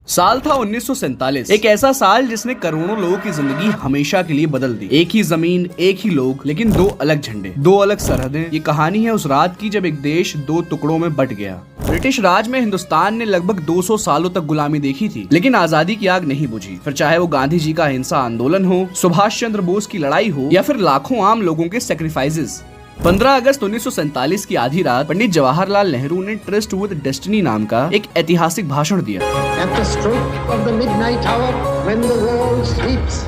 साल था 1947। एक ऐसा साल जिसने करोड़ों लोगों की जिंदगी हमेशा के लिए बदल दी। एक ही जमीन, एक ही लोग, लेकिन दो अलग झंडे, दो अलग सरहदें। ये कहानी है उस रात की जब एक देश दो टुकड़ों में बट गया। ब्रिटिश राज में हिंदुस्तान ने लगभग 200 सालों तक गुलामी देखी थी, लेकिन आजादी की आग नहीं बुझी। फिर चाहे वो गांधी जी का अहिंसा आंदोलन हो, सुभाष चंद्र बोस की लड़ाई हो, या फिर लाखों आम लोगों के सेक्रीफाइसेस। 15 अगस्त 1947 की आधी रात पंडित जवाहरलाल नेहरू ने ट्रस्ट विद डेस्टिनी नाम का एक ऐतिहासिक भाषण दिया। At the stroke of the midnight hour, when the world sleeps,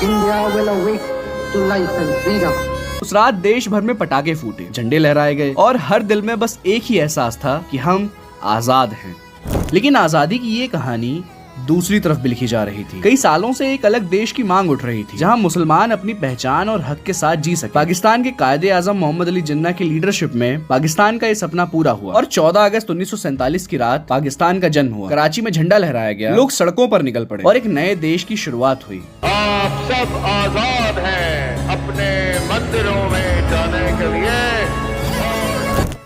India will awake to life and freedom. उस रात देश भर में पटाखे फूटे, झंडे लहराए गए और हर दिल में बस एक ही एहसास था कि हम आजाद हैं। लेकिन आजादी की ये कहानी दूसरी तरफ भी लिखी जा रही थी। कई सालों से एक अलग देश की मांग उठ रही थी, जहां मुसलमान अपनी पहचान और हक के साथ जी सके। पाकिस्तान के कायदे आजम मोहम्मद अली जिन्ना की लीडरशिप में पाकिस्तान का ये सपना पूरा हुआ और 14 अगस्त 1947 की रात पाकिस्तान का जन्म हुआ। कराची में झंडा लहराया गया, लोग सड़कों पर निकल पड़े और एक नए देश की शुरुआत हुई। आप सब आजाद हैं अपने मंदिरों में जाने के लिए।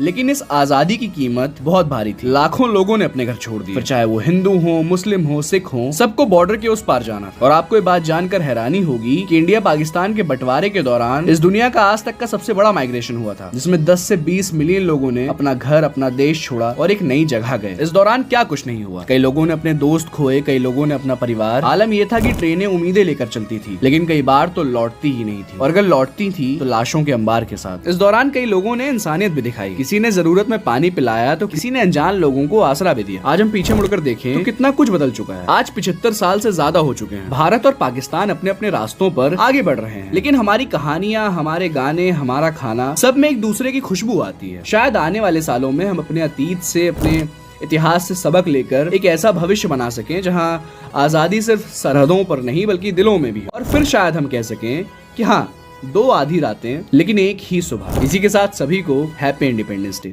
लेकिन इस आजादी की कीमत बहुत भारी थी। लाखों लोगों ने अपने घर छोड़ दिए, फिर चाहे वो हिंदू हो, मुस्लिम हो, सिख हो, सबको बॉर्डर के उस पार जाना था। और आपको ये बात जानकर हैरानी होगी कि इंडिया पाकिस्तान के बंटवारे के दौरान इस दुनिया का आज तक का सबसे बड़ा माइग्रेशन हुआ था, जिसमें 10 से 20 मिलियन लोगों ने अपना घर, अपना देश छोड़ा और एक नई जगह गए। इस दौरान क्या कुछ नहीं हुआ। कई लोगों ने अपने दोस्त खोए, कई लोगों ने अपना परिवार। आलम यह था कि ट्रेनें उम्मीदें लेकर चलती थी, लेकिन कई बार तो लौटती ही नहीं थी, और अगर लौटती थी तो लाशों के अंबार के साथ। इस दौरान कई लोगों ने इंसानियत भी दिखाई। किसी ने जरूरत में पानी पिलाया तो किसी ने अनजान लोगों को आसरा भी दिया। आज हम पीछे मुड़कर देखें तो कितना कुछ बदल चुका है। आज 75 साल से ज्यादा हो चुके हैं। भारत और पाकिस्तान अपने अपने रास्तों पर आगे बढ़ रहे हैं, लेकिन हमारी कहानियां, हमारे गाने, हमारा खाना, सब में एक दूसरे की खुशबू आती है। शायद आने वाले सालों में हम अपने अतीत से, अपने इतिहास से सबक लेकर एक ऐसा भविष्य बना सकें जहां आजादी सिर्फ सरहदों पर नहीं बल्कि दिलों में भी। और फिर शायद हम कह सकें कि हाँ, दो आधी रातें लेकिन एक ही सुबह। इसी के साथ सभी को हैप्पी इंडिपेंडेंस डे।